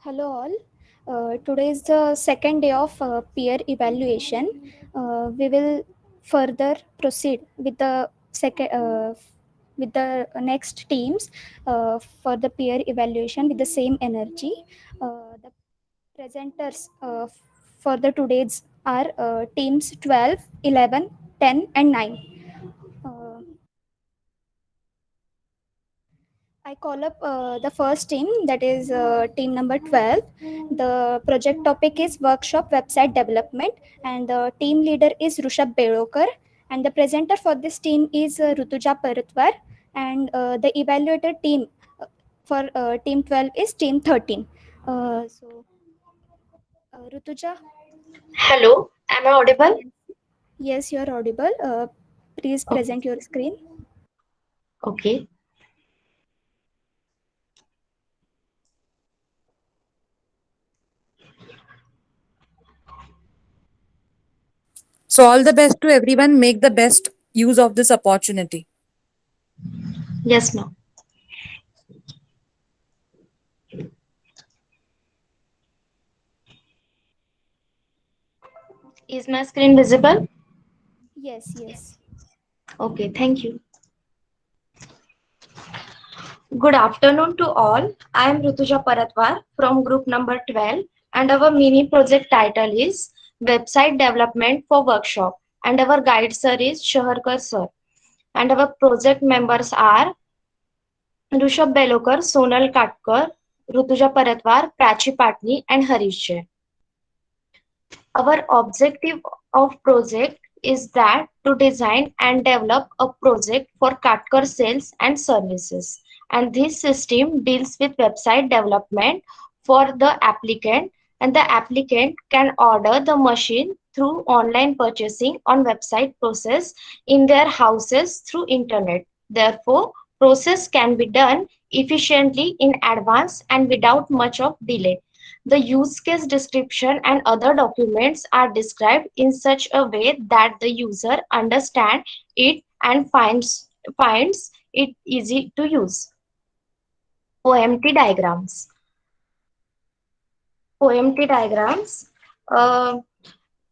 Hello all. Today is the second day of peer evaluation. We will further proceed with the second with the next teams for the peer evaluation with the same energy. The presenters for the today's are teams 12, 11, 10 and 9. Uh, I call up the first team, that is team number 12. The project topic is workshop website development, and the team leader is Rushabh Belokar. And the presenter for this team is Rutuja Paratwar. And the evaluator team for team 12 is team 13. Rutuja, Hello, am I audible? yes, yes, you are audible. Please Okay. present your screen. Okay. So, all the best to everyone. Make the best use of this opportunity. Yes, ma'am. Is my screen visible? Yes, yes. Okay, thank you. Good afternoon to all. I am Rutuja Paratwar from group number 12, and our mini project title is Website Development for Workshop, and our guide sir is Shaharkar sir, and our project members are Rushabh Belokar, Sonal Katkar, Rutuja Paratwar, Prachi Patni and Harish Jain. Our objective of project is that to design and develop a project for Katkar sales and services. And this system deals with website development for the applicant, and the applicant can order the machine through online purchasing on website process in their houses through internet. Therefore, process can be done efficiently in advance and without much of delay. The use case description and other documents are described in such a way that the user understands it and finds it easy to use. OMT diagrams. OMT diagrams. Uh,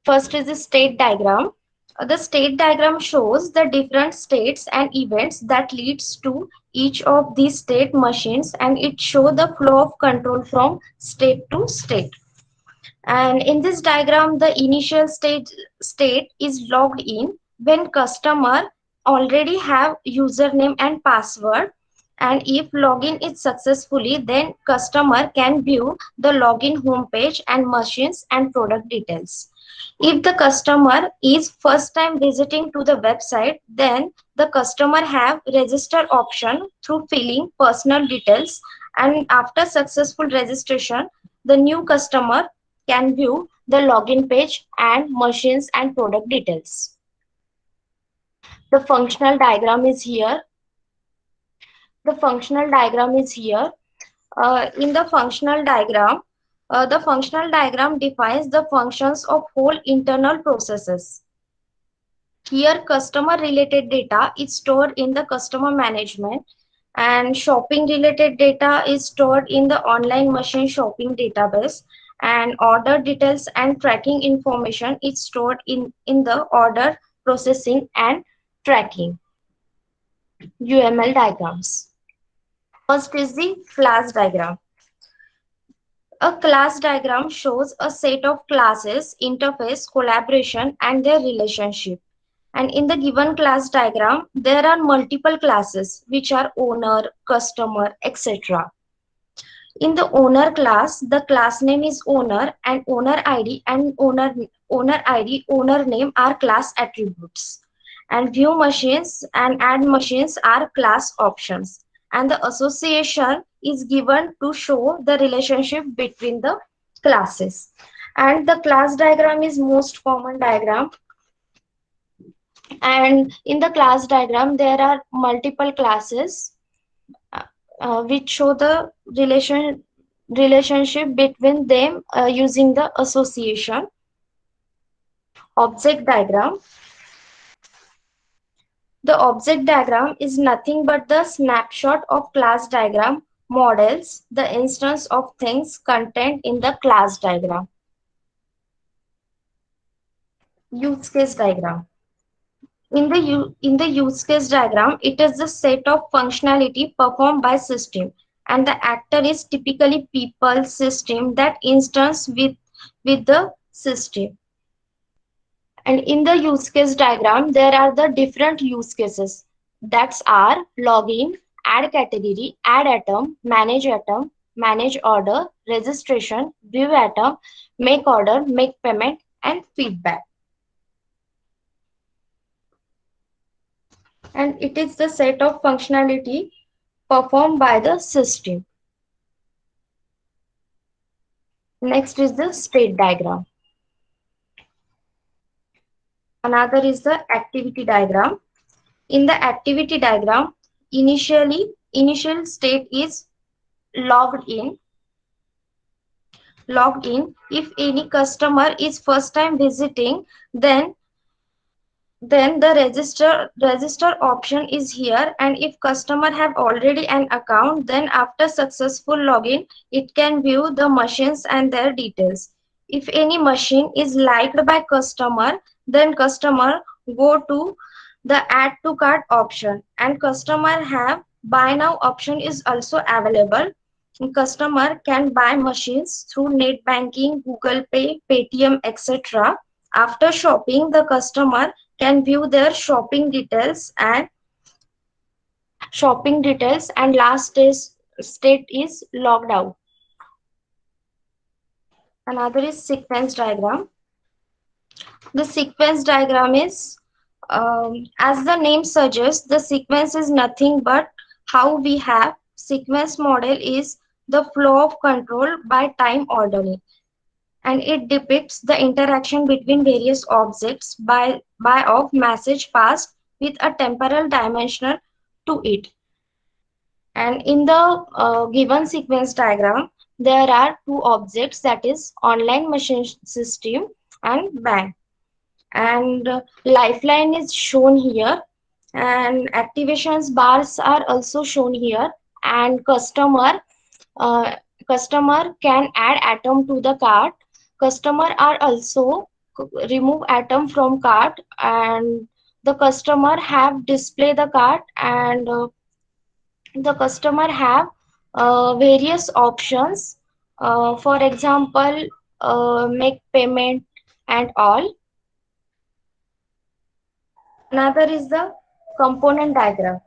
First is the state diagram. The state diagram shows the different states and events that leads to each of these state machines, and it shows the flow of control from state to state. And in this diagram, the initial state is logged in when customer already have username and password. And if login is successfully, then customer can view the login homepage and machines and product details. If the customer is first time visiting to the website, then the customer have register option through filling personal details, and after successful registration, the new customer can view the login page and machines and product details. The functional diagram is here. The functional diagram is here. In the functional diagram defines the functions of whole internal processes. Here, customer related data is stored in the customer management, and shopping related data is stored in the online machine shopping database, and order details and tracking information is stored in the order processing and tracking. UML diagrams. First is the class diagram. A class diagram shows a set of classes, interface, collaboration, and their relationship. And in the given class diagram, there are multiple classes which are owner, customer, etc. In the owner class, the class name is owner, and owner ID and owner ID, owner name are class attributes. And view machines and add machines are class options. And the association is given to show the relationship between the classes. And the class diagram is most common diagram, and in the class diagram there are multiple classes which show the relationship between them using the association. Object diagram. The object diagram is nothing but the snapshot of class diagram models the instance of things contained in the class diagram. Use case diagram. In the use case diagram, it is the set of functionality performed by system, and the actor is typically people, system, that instance with the system. And in the use case diagram, there are the different use cases that are login, add category, add atom, manage order, registration, view atom, make order, make payment, and feedback. And it is the set of functionality performed by the system. Next is the state diagram. Another is the activity diagram. In the activity diagram, initial state is logged in. If any customer is first time visiting, then the register option is here, and if customer have already an account, then after successful login it can view the machines and their details. If any machine is liked by customer, then customer go to the add to cart option, and customer have buy now option is also available. Customer can buy machines through net banking, Google Pay, Paytm, etc. After shopping, the customer can view their shopping details, and last state is logged out. Another is sequence diagram. The sequence diagram is, as the name suggests, the sequence is nothing but how we have sequence model is the flow of control by time ordering, and it depicts the interaction between various objects by of message passed with a temporal dimension to it. And in the given sequence diagram, there are two objects, that is online machine system and bank. And lifeline is shown here, and activations bars are also shown here, and uh, customer can add atom to the cart. Customer are also remove atom from cart, and the customer have display the cart, and the customer have various options, for example, make payment and all. Another is the component diagram.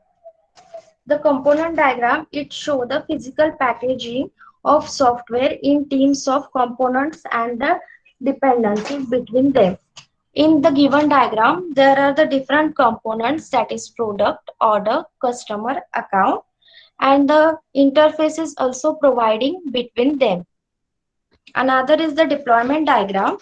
The component diagram, it shows the physical packaging of software in teams of components and the dependencies between them. In the given diagram, there are the different components, that is product, order, customer, account, and the interface is also providing between them. Another is the deployment diagram.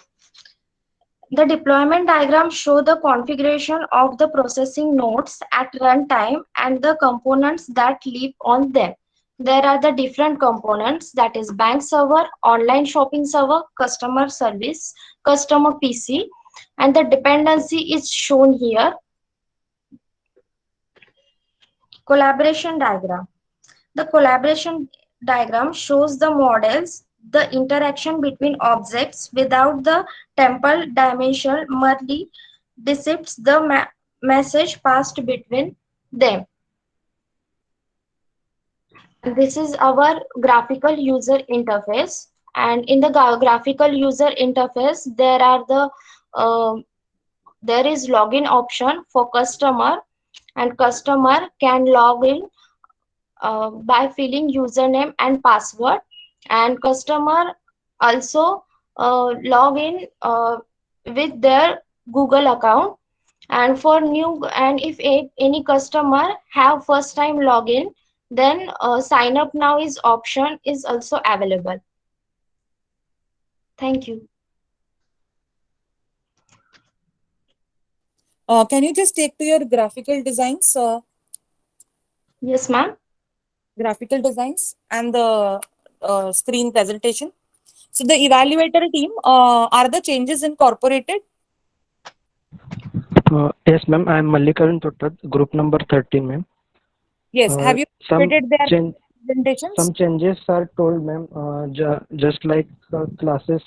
The deployment diagram shows the configuration of the processing nodes at runtime and the components that live on them. There are the different components, that is bank server, online shopping server, customer service, customer PC, and the dependency is shown here. Collaboration diagram. The collaboration diagram shows the models, the interaction between objects without the temporal dimension, merely depicts the message passed between them. This is our graphical user interface, and in the graphical user interface, there is login option for customer, and customer can log in by filling username and password, and customer also log in with their Google account. And for new, and if any customer have first time login, then sign up now is option is also available. Thank you. Can you just take to your graphical designs? Yes, ma'am. Graphical designs and the screen presentation. So the evaluator team, are the changes incorporated? Yes, ma'am. I am Mallikaran Tottad, group number 13, ma'am. Yes. Have you Some incorporated their change. presentations? Some changes are told, ma'am. Just like classes,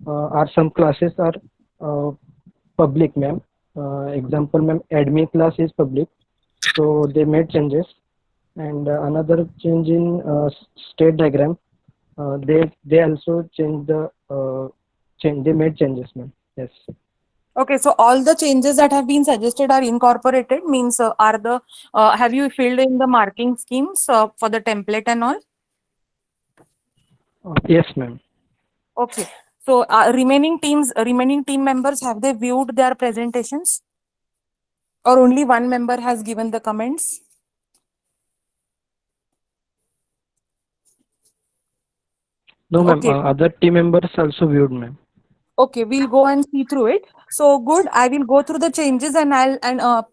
are some classes are uh, public, ma'am. Example, ma'am, admin class is public, so they made changes. And another change in state diagram, they also changed the change. They made changes, ma'am. Yes. Okay, so all the changes that have been suggested are incorporated, means have you filled in the marking schemes for the template and all? Yes, ma'am. Okay, so remaining team members, have they viewed their presentations? Or only one member has given the comments? No, ma'am. Okay, Other team members also viewed, ma'am. okay, we'll go and see through it. So good, I will go through the changes and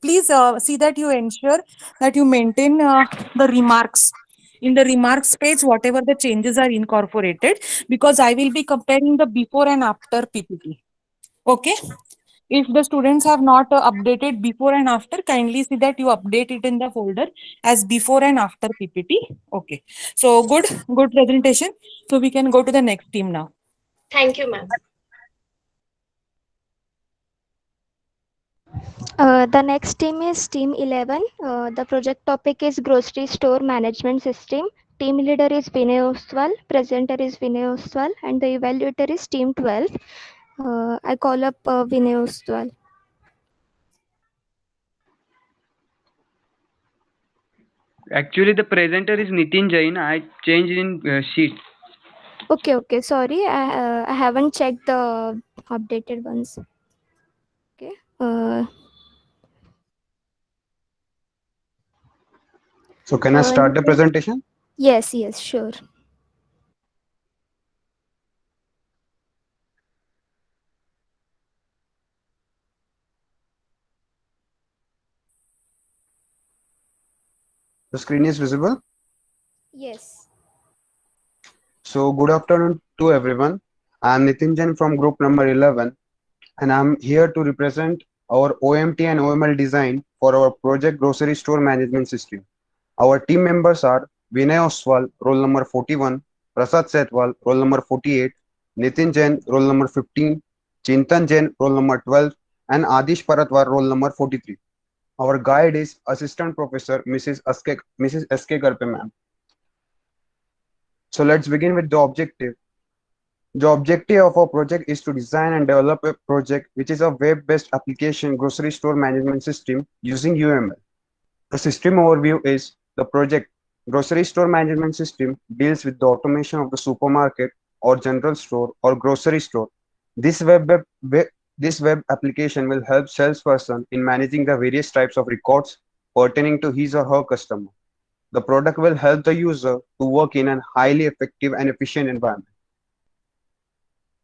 please see that you ensure that you maintain the remarks. In the remarks page, whatever the changes are incorporated, because I will be comparing the before and after PPT. Okay. If the students have not updated before and after, kindly see that you update it in the folder as before and after PPT. Okay. So good presentation. So we can go to the next team now. Thank you, ma'am. The next team is Team 11. The project topic is Grocery Store Management System. Team leader is Vinay Ostwal, presenter is Vinay Ostwal, and the evaluator is Team 12. I call up Vinay Ostwal. Actually, the presenter is Nitin Jain. I changed in sheet. Okay, sorry, I haven't checked the updated ones. Okay. So can I start the presentation? Yes, sure. The screen is visible. Yes. So good afternoon to everyone. I am Nitin Jain from group number 11 and I am here to represent our OMT and OML design for our project Grocery Store Management System. Our team members are Vinay Oswal, roll number 41, Prasad Setwal, roll number 48, Nitin Jain, roll number 15, Chintan Jain, roll number 12, and Adish Paratwar, roll number 43. Our guide is Assistant Professor Mrs. S.K. Garpe ma'am. So let's begin with the objective. The objective of our project is to design and develop a project which is a web-based application grocery store management system using UML. The system overview is the project grocery store management system deals with the automation of the supermarket or general store or grocery store. This web application will help salesperson in managing the various types of records pertaining to his or her customer. The product will help the user to work in a highly effective and efficient environment.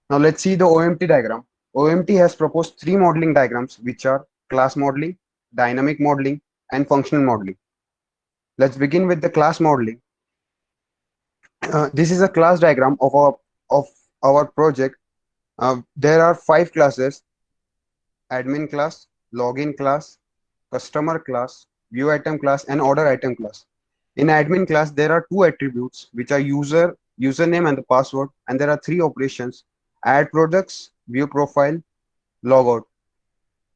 Now let's see the OMT diagram. OMT has proposed three modeling diagrams, which are class modeling, dynamic modeling, and functional modeling. Let's begin with the class modeling. This is a class diagram of our project. There are 5 classes: admin class, login class, customer class, view item class, and order item class. In admin class, there are 2 attributes, which are username and the password, and there are 3 operations: add products, view profile, logout.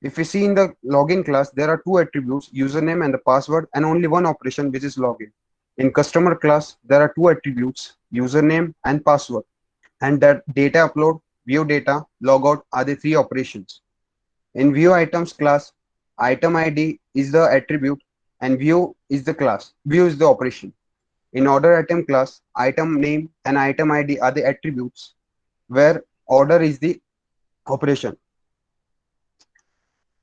If we see in the login class, there are 2 attributes, username and the password, and only 1 operation, which is login. In customer class, there are 2 attributes, username and password, and that data upload, view data, logout are the 3 operations. In view items class, item ID is the attribute and view is the class. View is the operation. In order item class, item name and item ID are the attributes, where order is the operation.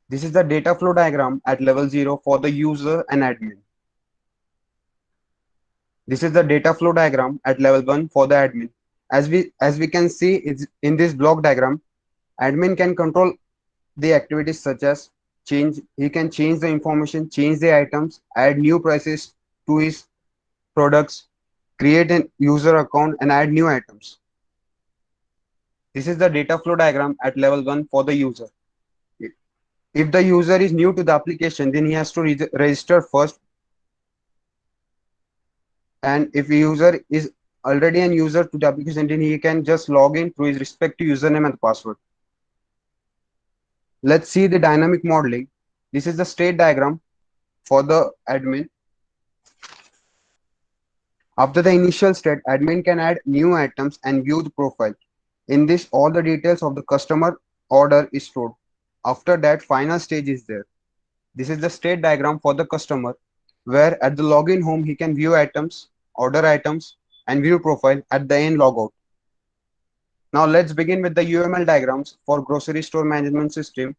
This is the data flow diagram at level 0 for the user and admin. This is the data flow diagram at level 1 for the admin. As we can see, it's in this block diagram, admin can control the activities such as he can change the information, change the items, add new prices to his products, create an user account, and add new items. This is the data flow diagram at level 1 for the user. If the user is new to the application, then he has to register first. And if a user is already an user to the application, then he can just log in through his respective username and password. Let's see the dynamic modeling. This is the state diagram for the admin. After the initial state, admin can add new items and view the profile. In this, all the details of the customer order is stored. After that, final stage is there. This is the state diagram for the customer, where at the login home, he can view items, order items, and view profile at the end logout. Now let's begin with the UML diagrams for grocery store management system.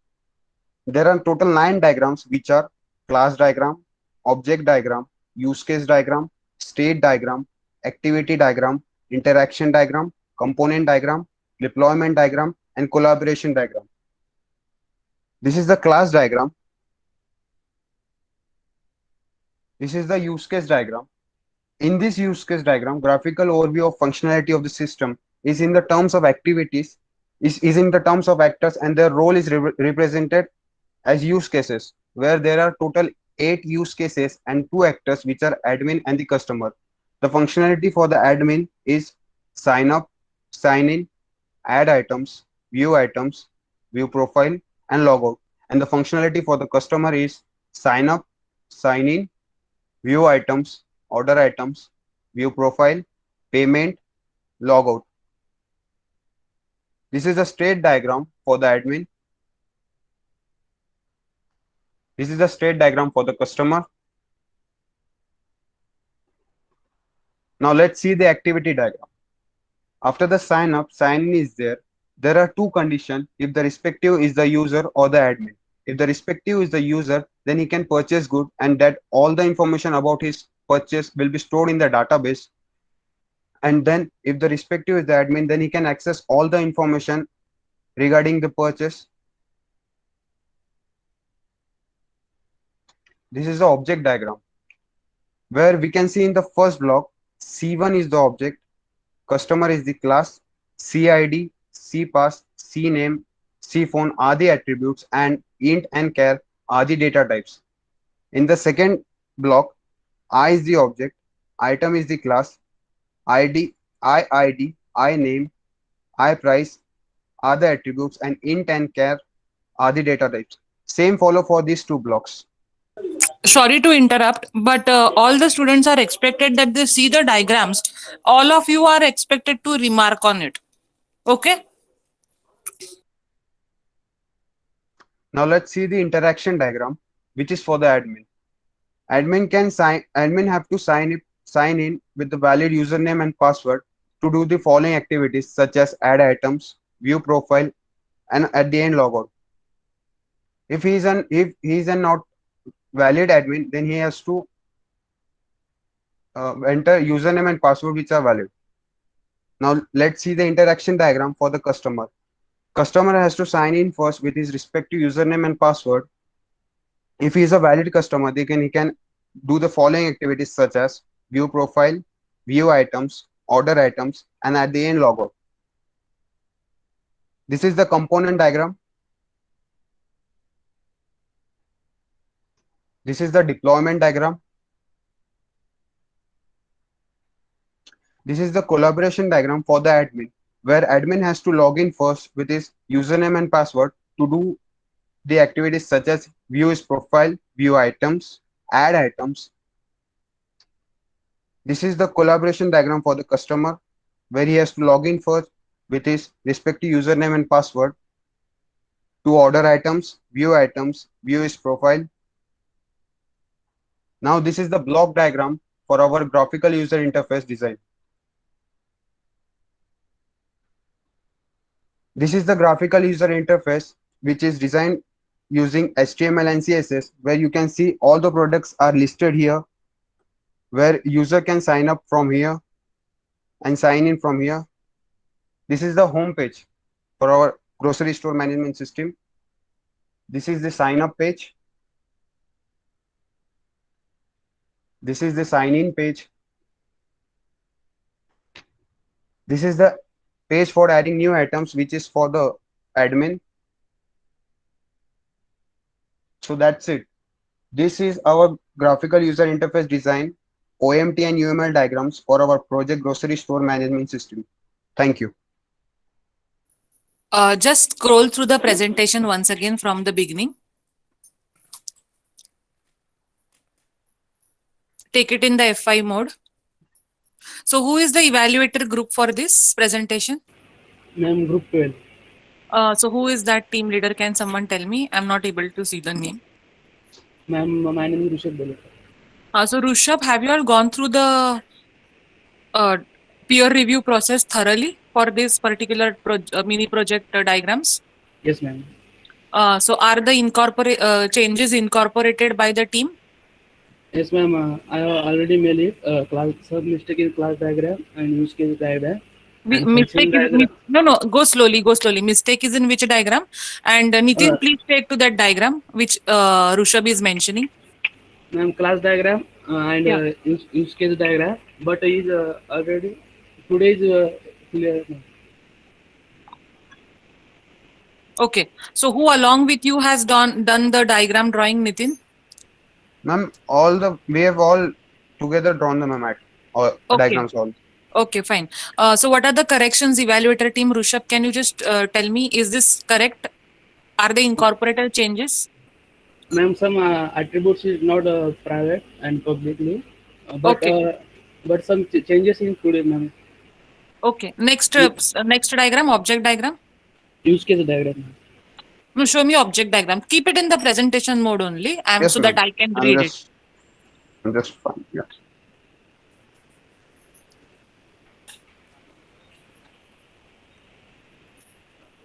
There are total 9 diagrams, which are class diagram, object diagram, use case diagram, state diagram, activity diagram, interaction diagram, component diagram, deployment diagram, and collaboration diagram. This is the class diagram. This is the use case diagram. In this use case diagram, graphical overview of functionality of the system is in the terms of activities, is in the terms of actors, and their role is represented as use cases, where there are total 8 use cases and 2 actors, which are admin and the customer. The functionality for the admin is sign up, sign in, add items, view profile, and log out. And the functionality for the customer is sign up, sign in, view items, order items, view profile, payment, log out. This is a state diagram for the admin. This is the state diagram for the customer. Now let's see the activity diagram. After the sign up, sign in is there. There are 2 conditions if the respective is the user or the admin. If the respective is the user, then he can purchase good, and that all the information about his purchase will be stored in the database. And then if the respective is the admin, then he can access all the information regarding the purchase. This is the object diagram, where we can see in the first block, C1 is the object, customer is the class, CID, CPass, CName, CPhone are the attributes, and int and char are the data types. In the second block, I is the object, item is the class, ID, IID, IName, IPrice are the attributes, and int and char are the data types. Same follow for these 2 blocks. Sorry to interrupt, but all the students are expected that they see the diagrams. All of you are expected to remark on it. Okay? Now let's see the interaction diagram, which is for the admin. Admin have to sign in with the valid username and password to do the following activities, such as add items, view profile, and at the end logout. If he is an not valid admin, then he has to enter username and password which are valid. Now let's see the interaction diagram for the customer. Customer has to sign in first with his respective username and password. If he is a valid customer, he can do the following activities, such as view profile, view items, order items, and at the end logout. This is the component diagram. This is the deployment diagram. This is the collaboration diagram for the admin, where admin has to log in first with his username and password to do the activities such as view his profile, view items, add items. This is the collaboration diagram for the customer, where he has to log in first with his respective username and password to order items, view his profile. Now this is the block diagram for our graphical user interface design. This is the graphical user interface, which is designed using HTML and CSS, where you can see all the products are listed here, where user can sign up from here and sign in from here. This is the home page for our grocery store management system. This is the sign up page. This is the sign in page. This is the page for adding new items, which is for the admin. So that's it. This is our graphical user interface design OMT and UML diagrams for our project grocery store management system. Thank you. Just scroll through the presentation once again from the beginning. Take it in the F5 mode. So who is the evaluator group for this presentation? Ma'am, group 12. So who is that team leader? Can someone tell me? I'm not able to see the name. Ma'am, my name is Rishabh Bale. So Rushabh, have you all gone through the peer review process thoroughly for this particular mini project diagrams? Yes, ma'am. So are the changes incorporated by the team? Yes, ma'am. I have already made it. Some mistake in class diagram and use case diagram. And Mistake function is diagram. no, go slowly, go slowly. Mistake is in which diagram? And Nitin, please take to that diagram which Rushabh is mentioning. Ma'am, class diagram and Yeah. use case diagram. But is already today is clear. Ma'am. Okay. So who along with you has done the diagram drawing, Nitin? Ma'am, we have all together drawn the map or Okay. diagrams all. Okay, fine. So what are the corrections, evaluator team? Rushabh, can you just tell me, is this correct? Are they incorporated changes? Ma'am, some attributes is not private and publicly, but some changes included, ma'am. Okay. Next diagram, object diagram. Use case diagram. Ma'am. No, show me object diagram. Keep it in the presentation mode only, Yes, so ma'am. that I can read it. I'm just fine. Yes.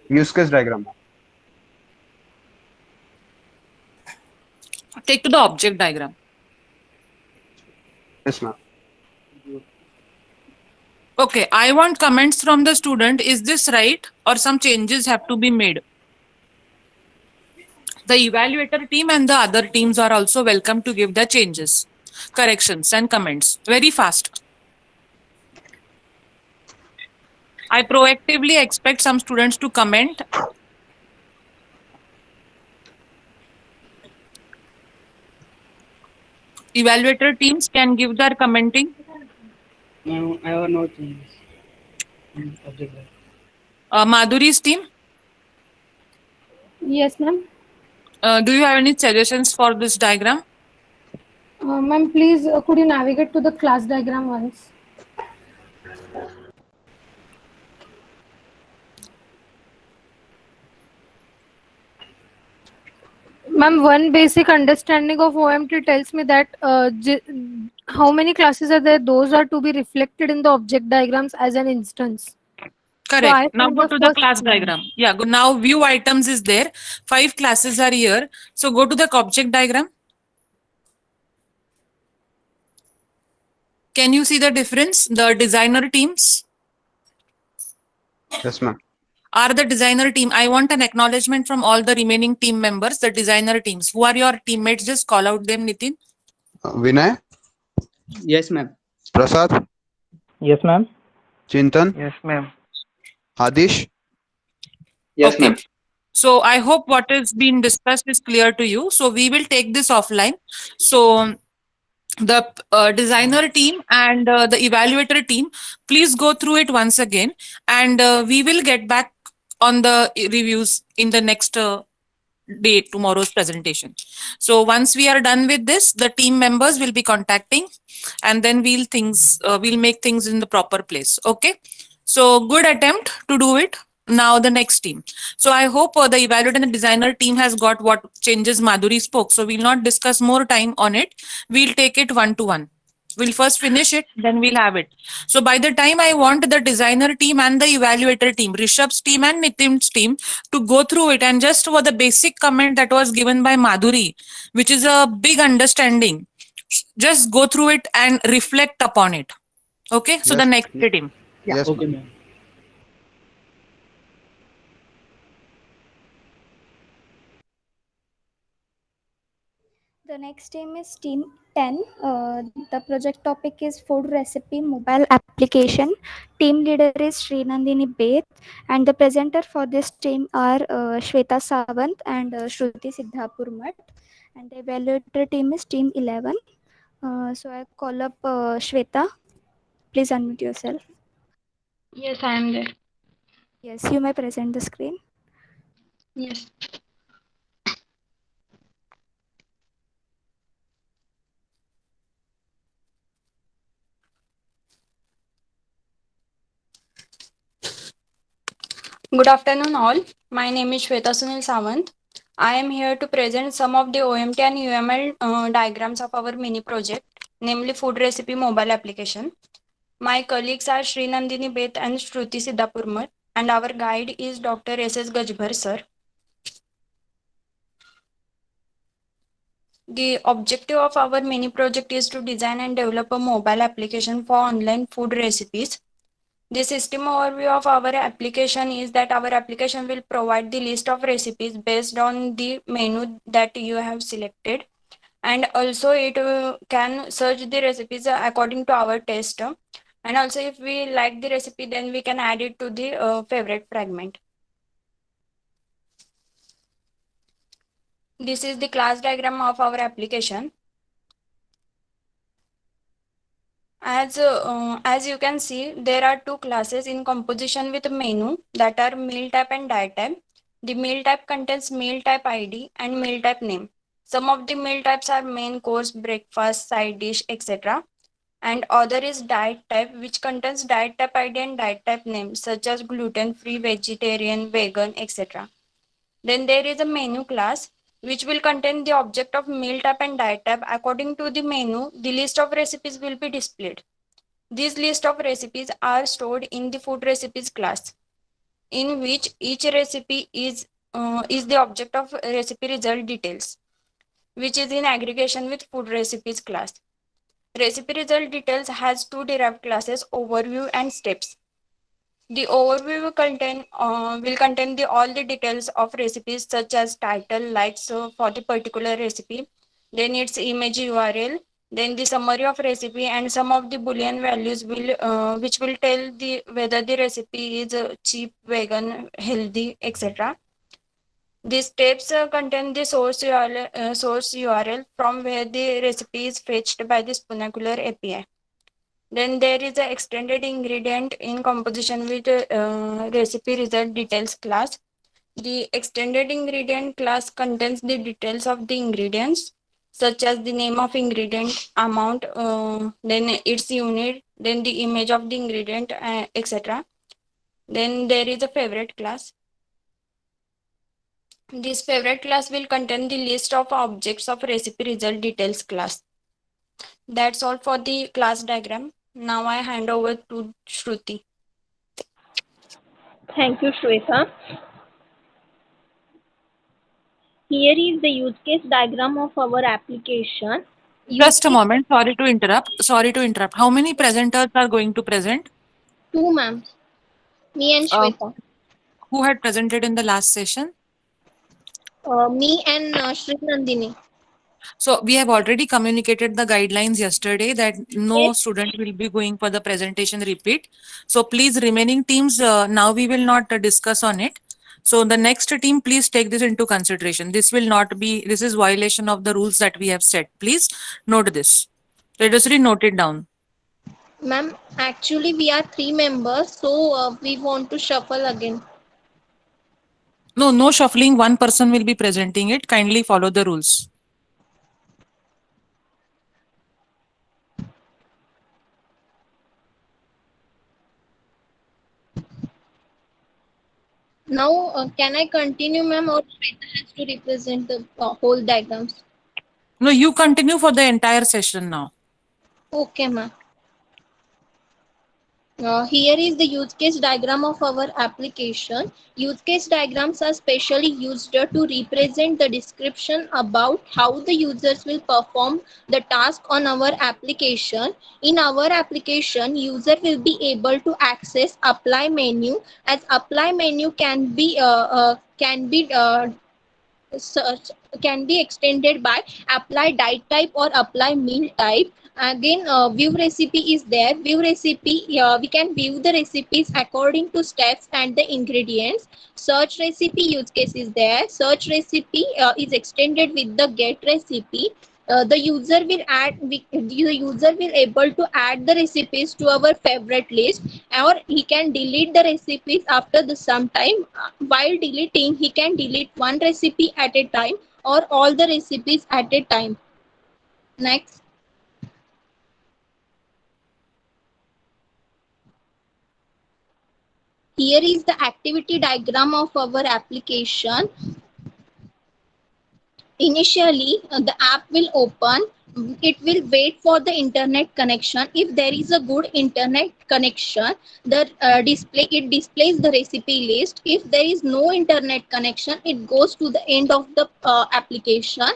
Use case diagram. Take to the object diagram. Yes, ma'am. Okay, I want comments from the student. Is this right or some changes have to be made? The evaluator team and the other teams are also welcome to give the changes, corrections and comments very fast. I proactively expect some students to comment. Evaluator teams can give their commenting. Now I have no changes. Object diagram. Madhuri's team, Yes, ma'am. do you have any suggestions for this diagram? Ma'am, please could you navigate to the class diagram once? Ma'am, one basic understanding of OMT tells me that how many classes are there, those are to be reflected in the object diagrams as an instance. Correct. Now found go the to the first class one. diagram. Yeah, now view items is there. 5 classes are here. So go to the object diagram. Can you see the difference? The designer teams Yes, ma'am. are the designer team. I want an acknowledgement from all the remaining team members, the designer teams. Who are your teammates? Just call out them, Nitin. Vinay, Yes, ma'am. Prasad, Yes, ma'am. Chintan, Yes, ma'am. Adish. Yes, Okay. ma'am. So I hope what is being discussed is clear to you. So we will take this offline. So the designer team and the evaluator team, please go through it once again, and we will get back on the reviews in the next day, tomorrow's presentation. So once we are done with this, the team members will be contacting, and then we'll make things in the proper place. Okay. So good attempt to do it. Now the next team. So I hope the evaluator and the designer team has got what changes Madhuri spoke. So we'll not discuss more time on it. We'll take it one to one. We'll first finish it, then we'll have it. So by the time I want the designer team and the evaluator team, Rishabh's team and Nitin's team, to go through it, and just for the basic comment that was given by Madhuri, which is a big understanding, just go through it and reflect upon it. Okay. So the Yes. next team. Yes, Okay, ma'am. ma'am. The next team is team 10. The project topic is food recipe mobile application. Team leader is Srinandini Beth, and the presenter for this team are Shweta Sawant and Shruti Siddhapur Mat. And the evaluator team is team 11. So I call up Shweta. Please unmute yourself. Yes, I am there. Yes, you may present the screen. Yes. Good afternoon, all. My name is Shweta Sunil Sawant. I am here to present some of the OMT and UML diagrams of our mini project, namely food recipe mobile application. My colleagues are Sri Nandini Beth and Shruti Siddhapurmar, and our guide is Dr. S.S. Gajbhar, sir. The objective of our mini project is to design and develop a mobile application for online food recipes. The system overview of our application is that our application will provide the list of recipes based on the menu that you have selected, and also it can search the recipes according to our taste. And also if we like the recipe, then we can add it to the favorite fragment. This is the class diagram of our application. As you can see, there are two classes in composition with menu, that are meal type and diet type. The meal type contains meal type ID and meal type name. Some of the meal types are main course, breakfast, side dish, etc. And other is diet type, which contains diet type ID and diet type name, such as gluten free, vegetarian, vegan, etc. Then there is a menu class, which will contain the object of meal type and diet type. According to the menu, the list of recipes will be displayed. This list of recipes are stored in the food recipes class, in which each recipe is the object of recipe result details, which is in aggregation with food recipes class. Recipe result details has two derived classes, overview and steps. The overview will contain all the details of recipes, such as title, likes for the particular recipe, then its image URL, then the summary of recipe, and some of the boolean values which will tell whether the recipe is cheap, vegan, healthy, etc. These steps contain the source URL from where the recipe is fetched by the Spoonacular API. Then there is an extended ingredient in composition with recipe result details class. The extended ingredient class contains the details of the ingredients, such as the name of ingredient, amount, then its unit, then the image of the ingredient, etc. Then there is a favorite class. This favorite class will contain the list of objects of recipe result details class. That's all for the class diagram. Now I hand over to Shruti. Thank you, Shweta. Here is the use case diagram of our application. Just a moment. Sorry to interrupt. How many presenters are going to present? Two, ma'am. Me and Shweta. Who had presented in the last session? Me and Sri Nandini. So we have already communicated the guidelines yesterday that no Yes. student will be going for the presentation repeat. So please, remaining teams, now we will not discuss on it. So the next team, please take this into consideration. This is violation of the rules that we have set. Please note this. Let us note it down. Ma'am, actually we are 3 members, so we want to shuffle again. No shuffling. One person will be presenting it. Kindly follow the rules. Now, can I continue, ma'am, or Shweta has to represent the whole diagrams? No, you continue for the entire session now. Okay, ma'am. Here is the use case diagram of our application. Use case diagrams are specially used to represent the description about how the users will perform the task on our application. In our application, user will be able to access apply menu, as apply menu can be extended by apply diet type or apply meal type. Again, view recipe is there. View recipe, we can view the recipes according to steps and the ingredients. Search recipe use case is there. Search recipe is extended with the get recipe. The user will able to add the recipes to our favorite list, or he can delete the recipes after the some time. While deleting, he can delete one recipe at a time or all the recipes at a time. Next. Here is the activity diagram of our application. Initially, the app will open. It will wait for the internet connection. If there is a good internet connection, the it displays the recipe list. If there is no internet connection, it goes to the end of the application.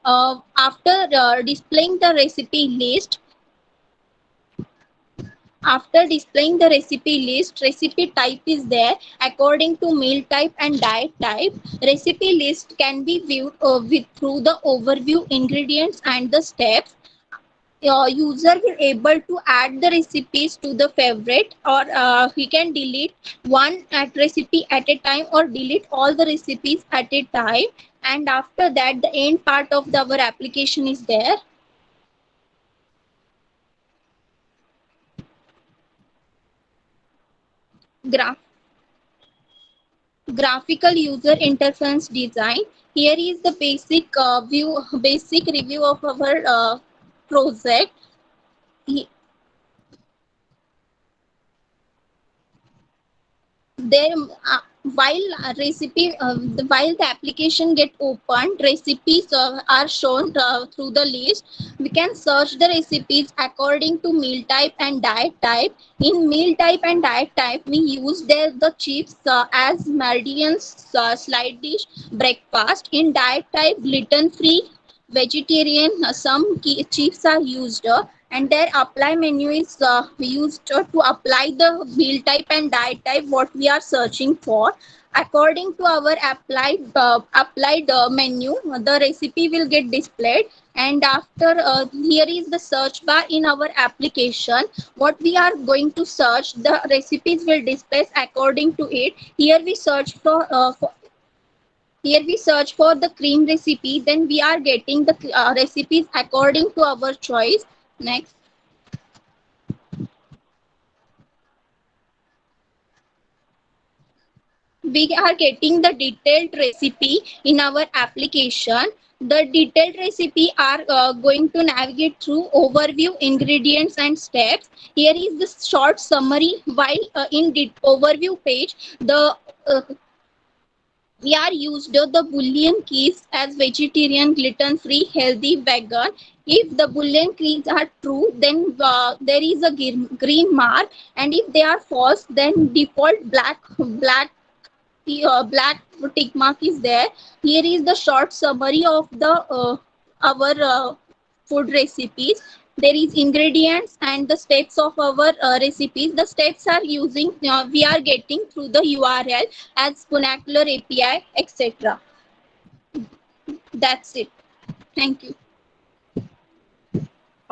After displaying the recipe list, after displaying the recipe list, recipe type is there according to meal type and diet type. Recipe list can be viewed through the overview, ingredients and the steps. Your user will able to add the recipes to the favorite, or he can delete one at recipe at a time or delete all the recipes at a time. And after that, the end part of our application is there. Graphical user interface design. Here is the basic review of our project. There while the application get opened, recipes are shown through the list. We can search the recipes according to meal type and diet type. In meal type and diet type, we use the chips as Meridian's slide dish breakfast. In diet type, gluten free, vegetarian, some chips are used. And their apply menu is used to apply the meal type and diet type what we are searching for. According to our applied menu, the recipe will get displayed. And after here is the search bar in our application. What we are going to search, the recipes will display according to it. Here we search for the cream recipe, then we are getting the recipes according to our choice. Next. We are getting the detailed recipe in our application. The detailed recipe are going to navigate through overview, ingredients and steps. Here is the short summary. While in the overview page, we are used the Boolean keys as vegetarian, gluten-free, healthy, vegan. If the Boolean keys are true, then there is a green mark, and if they are false, then default black tick mark is there. Here is the short summary of the our food recipes. There is ingredients and the steps of our recipes. The steps are using we are getting through the URL as Vernacular API, etc. That's it. Thank you.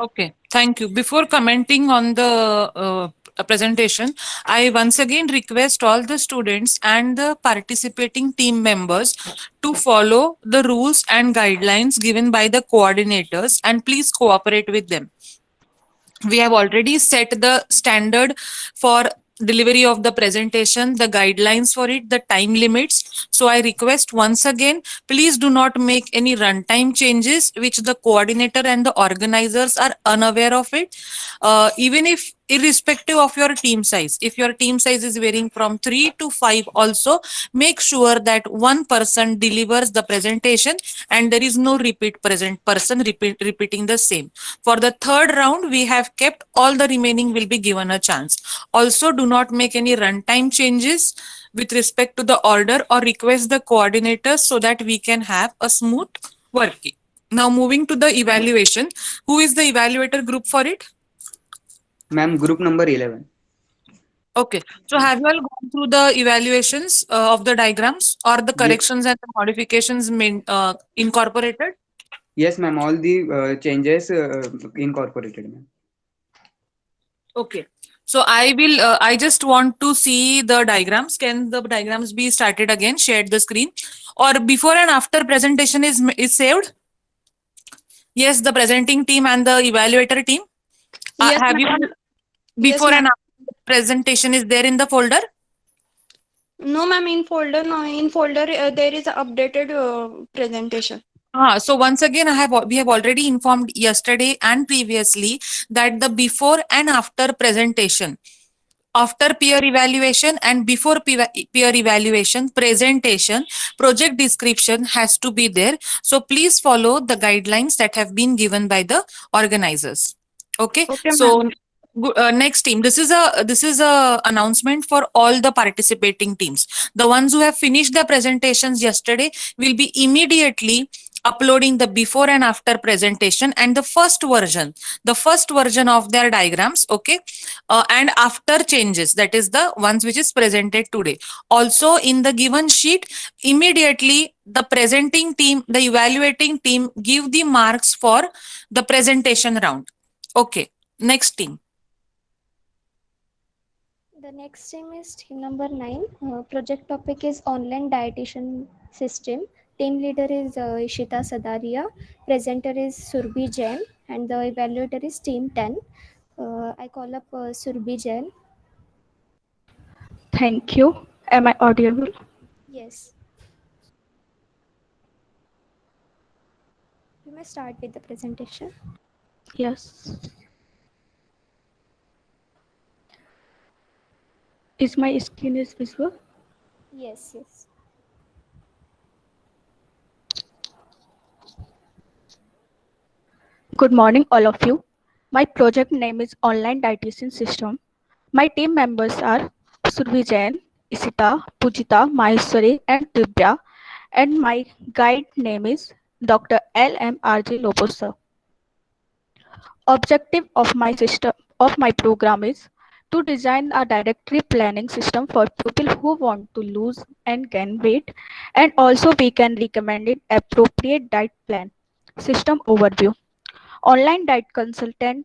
Okay, thank you. Before commenting on the presentation, I once again request all the students and the participating team members to follow the rules and guidelines given by the coordinators, and please cooperate with them. We have already set the standard for delivery of the presentation, the guidelines for it, the time limits. So I request once again, please do not make any runtime changes which the coordinator and the organizers are unaware of it. Even if irrespective of your team size, if your team size is varying from 3 to 5 also, make sure that one person delivers the presentation and there is no repeating the same. For the third round, we have kept all the remaining will be given a chance. Also, do not make any runtime changes with respect to the order or request the coordinators so that we can have a smooth working. Now moving to the evaluation. Who is the evaluator group for it? Ma'am, group number 11. Okay. So have you all gone through the evaluations of the diagrams or the corrections and the modifications incorporated? Yes, ma'am. All the changes incorporated, ma'am. Okay. So I just want to see the diagrams. Can the diagrams be started again, shared the screen, or before and after presentation is saved? Yes, the presenting team and the evaluator team. Yes, Have you ma'am. before Yes, and ma'am. after presentation is there in the folder? No, ma'am. In folder, no. In folder, there is a updated presentation. So once again, we have already informed yesterday and previously that the before and after presentation, after peer evaluation and before peer evaluation presentation, project description has to be there. So please follow the guidelines that have been given by the organizers. Okay. Okay, ma'am. So next team, this is a announcement for all the participating teams. The ones who have finished their presentations yesterday will be immediately uploading the before and after presentation and the first version of their diagrams. Okay. And after changes, that is the ones which is presented today. Also in the given sheet, immediately the presenting team, the evaluating team give the marks for the presentation round. Okay. Next team. The next team is team number 9. Project topic is online dietitian system. Team leader is Ishita Sadaria. Presenter is Surbhi Jain. And the evaluator is team 10. I call up Surbhi Jain. Thank you. Am I audible? Yes. You may start with the presentation. Yes. Is my screen is visible? Yes, yes. Good morning, all of you. My project name is Online Dietitian System. My team members are Survi Jain, Isita, Pujita, Maheshwari, and Divya. And my guide name is Dr. LMRJ Lobosa. Objective of my system of my program is to design a directory planning system for people who want to lose and gain weight, and also we can recommend it appropriate diet plan. System overview. Online diet consultant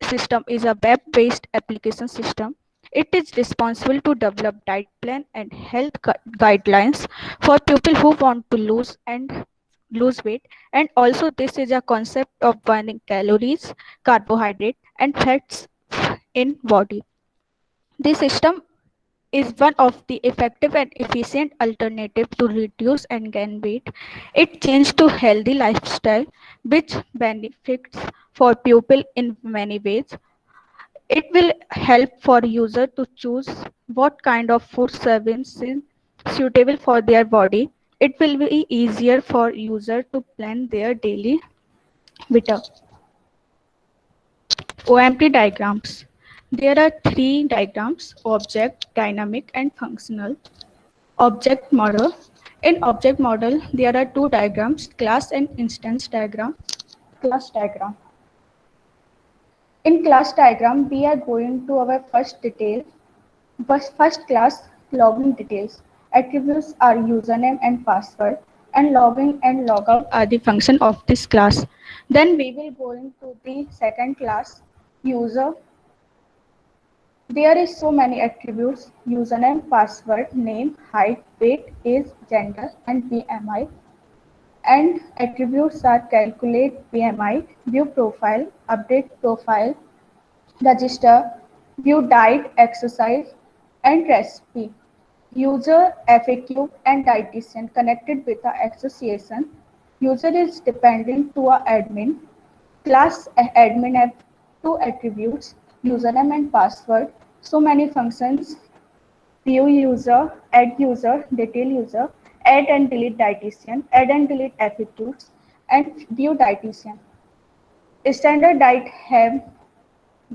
system is a web-based application system. It is responsible to develop diet plan and health guidelines for people who want to lose weight, and also this is a concept of burning calories, carbohydrate and fats in body. This system is one of the effective and efficient alternative to reduce and gain weight. It changes to healthy lifestyle which benefits for people in many ways. It will help for user to choose what kind of food servings is suitable for their body. It will be easier for user to plan their daily vita. OMP diagrams. There are 3 diagrams: object, dynamic and functional. Object model. In object model, there are 2 diagrams: class and instance diagram. Class diagram. In class diagram, we are going to our first class login details. Attributes are username and password, and login and logout are the function of this class. Then we will go into the second class, user. There is so many attributes: username, password, name, height, weight, age, gender, and BMI. And attributes are calculate BMI, view profile, update profile, register, view diet, exercise, and recipe. User, FAQ, and dietitian connected with the association. User is dependent to a admin. Class admin have 2 attributes: username and password. So many functions: view user, detail user, add and delete dietitian, add and delete FAQs, and view dietitian. Standard diet have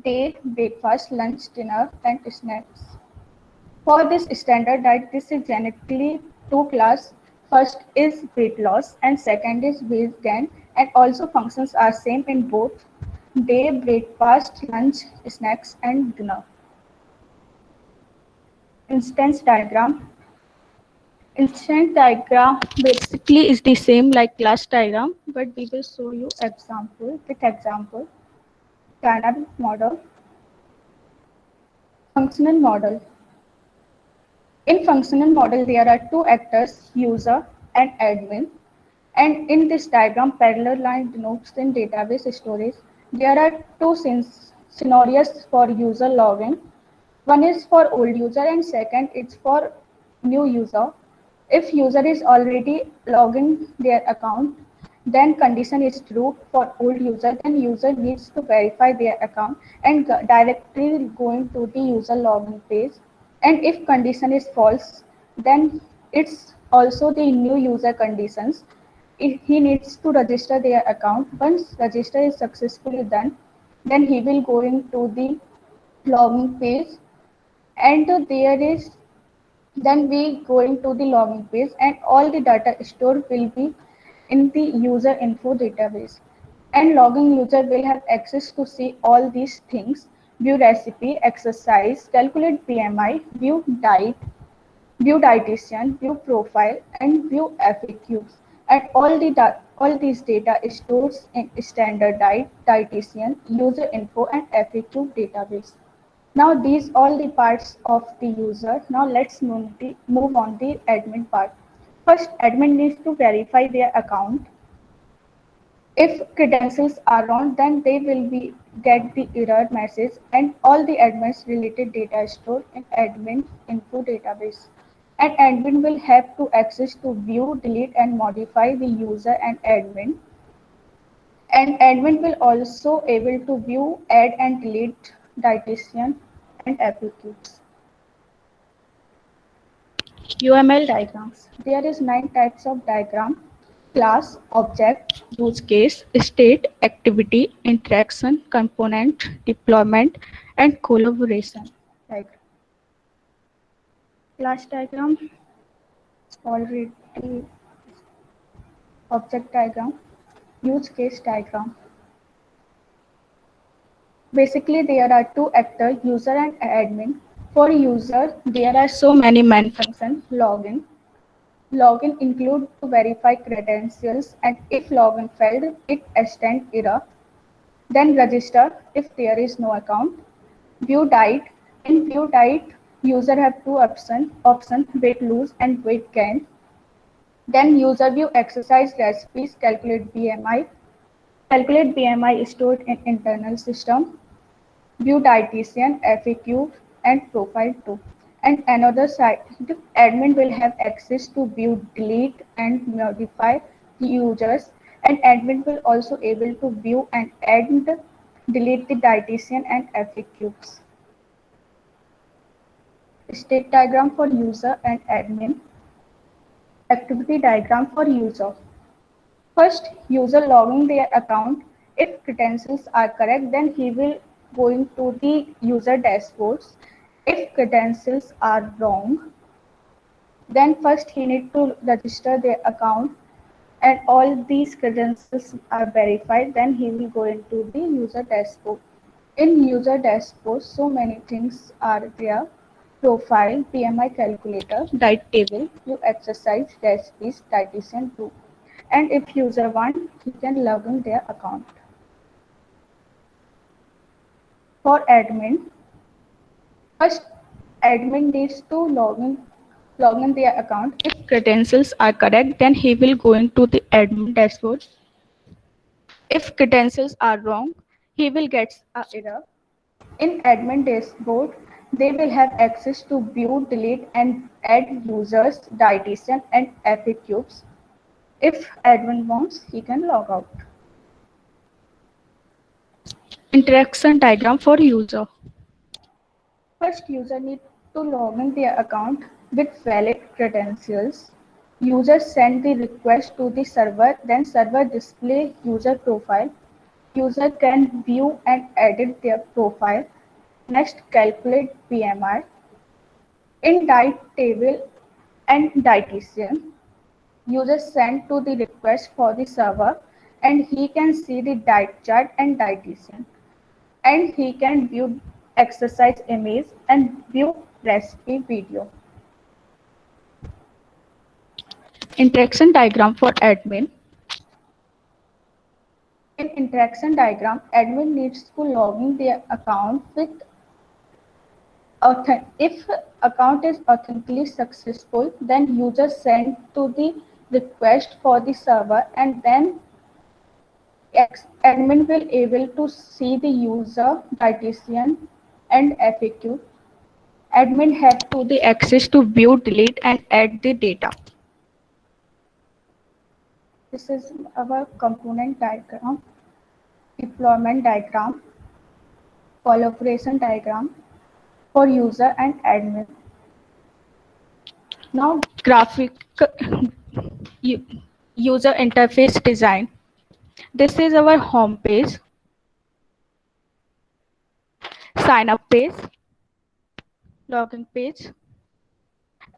day, breakfast, lunch, dinner, and snacks. For this standard diet, this is genetically 2 class. First is weight loss and second is weight gain, and also functions are same in both day, breakfast, lunch, snacks, and dinner. Instance diagram. Instance diagram basically is the same like class diagram, but we will show you example with example. Dynamic model. Functional model. In functional model, there are 2 actors, user and admin. And in this diagram, parallel line denotes in database storage. There are two scenarios for user login. One is for old user and second it's for new user. If user is already logging their account, then condition is true. For old user, then user needs to verify their account and directly going to the user login page. And if condition is false, then it's also the new user conditions. If he needs to register their account. Once register is successfully done, then he will go into the login page, and there is then we going to the login page and all the data stored will be in the user info database, and logging user will have access to see all these things: view recipe, exercise, calculate BMI, view diet, view dietitian, view profile, and view FAQs. And all these data is stored in standard diet, dietitian, user info, and FAQ database. Now these all the parts of the user. Now let's move on the admin part. First, admin needs to verify their account. If credentials are wrong, then they will get the error message and all the admins related data stored in admin info database. And admin will have to access to view, delete, and modify the user and admin. And admin will also able to view, add, and delete dietitian and FAQs. UML diagrams. There is 9 types of diagram: class, object, use case, state, activity, interaction, component, deployment, and collaboration diagram. Class diagram already, object diagram, use case diagram. Basically, there are two actors, user and admin. For user, there are so many main functions: login. Login include to verify credentials, and if login failed, it extend error. Then register if there is no account. View diet. In view diet, user have two option: weight lose and weight gain. Then user view exercise recipes, calculate BMI. Calculate BMI is stored in internal system. View dietitian, FAQ, and profile too. And another side, the admin will have access to view, delete, and modify the users. And admin will also able to view and add, delete the dietitian and FAQs. State diagram for user and admin. Activity diagram for user. First, user logging their account. If credentials are correct, then he will going to the user dashboards. If credentials are wrong, then first he need to register their account and all these credentials are verified, then he will go into the user dashboard. In user dashboard, so many things are there: profile, BMI calculator, diet table, view exercise, recipes, dietitian too. And if user want, he can log in their account. For admin, first admin needs to log in their account. If credentials are correct, then he will go into the admin dashboard. If credentials are wrong, he will get an error. In admin dashboard, they will have access to view, delete, and add users, dietitian, and FAQs. If admin wants, he can log out. Interaction diagram for user. First, user need to log in their account with valid credentials. User send the request to the server, then server display user profile. User can view and edit their profile. Next, calculate BMI. In diet table and dietitian, user send to the request for the server and he can see the diet chart and dietitian. And he can view exercise image and view recipe video. Interaction diagram for admin. In interaction diagram, admin needs to log in their account with if account is authentically successful, then user send to the request for the server, and then admin will able to see the user, dietitian, and FAQ. Admin have to the access to view, delete, and add the data. This is our component diagram, deployment diagram, collaboration diagram for user and admin. Now, graphic user interface design. This is our home page, sign up page, login page,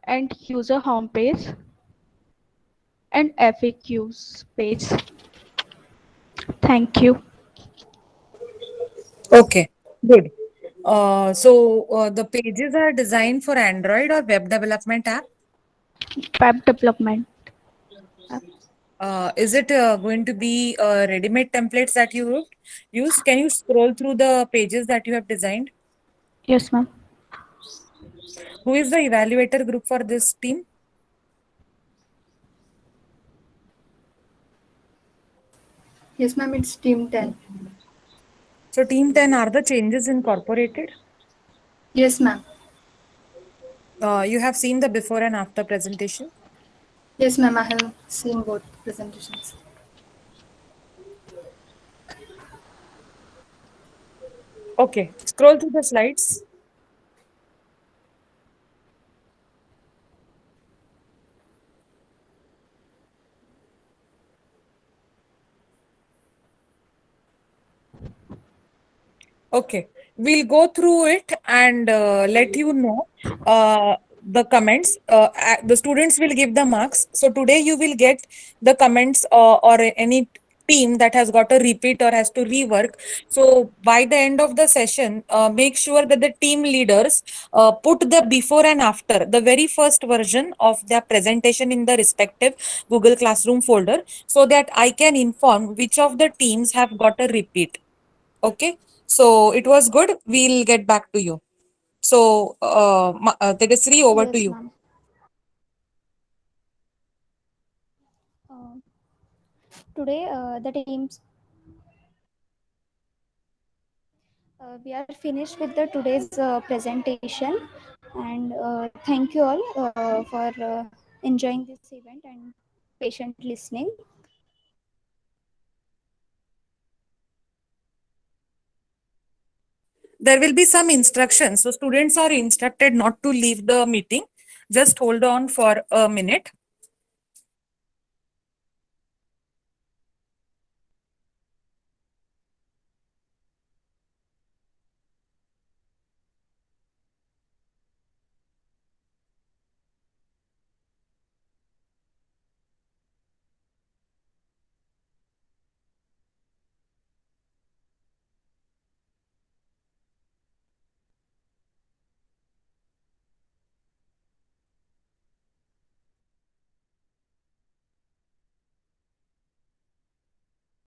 and user home page, and FAQs page. Thank you. Okay, good. The pages are designed for Android or web development app. Web development. Is it going to be ready-made templates that you use? Can you scroll through the pages that you have designed? Yes, ma'am. Who is the evaluator group for this team? Yes, ma'am, it's team 10. So team 10, are the changes incorporated? Yes, ma'am. You have seen the before and after presentation? Yes, ma'am, I have seen both presentations. Okay, scroll through the slides. Okay, we'll go through it and let you know the comments. The students will give the marks. So today you will get the comments or any team that has got a repeat or has to rework. So by the end of the session, make sure that the team leaders put the before and after, the very first version of their presentation in the respective Google Classroom folder, so that I can inform which of the teams have got a repeat. Okay, so it was good. We'll get back to you. So, Tegasri, over to Yes, you. ma'am. Today, the teams we are finished with the today's presentation, and thank you all for enjoying this event and patient listening. There will be some instructions. So students are instructed not to leave the meeting. Just hold on for a minute.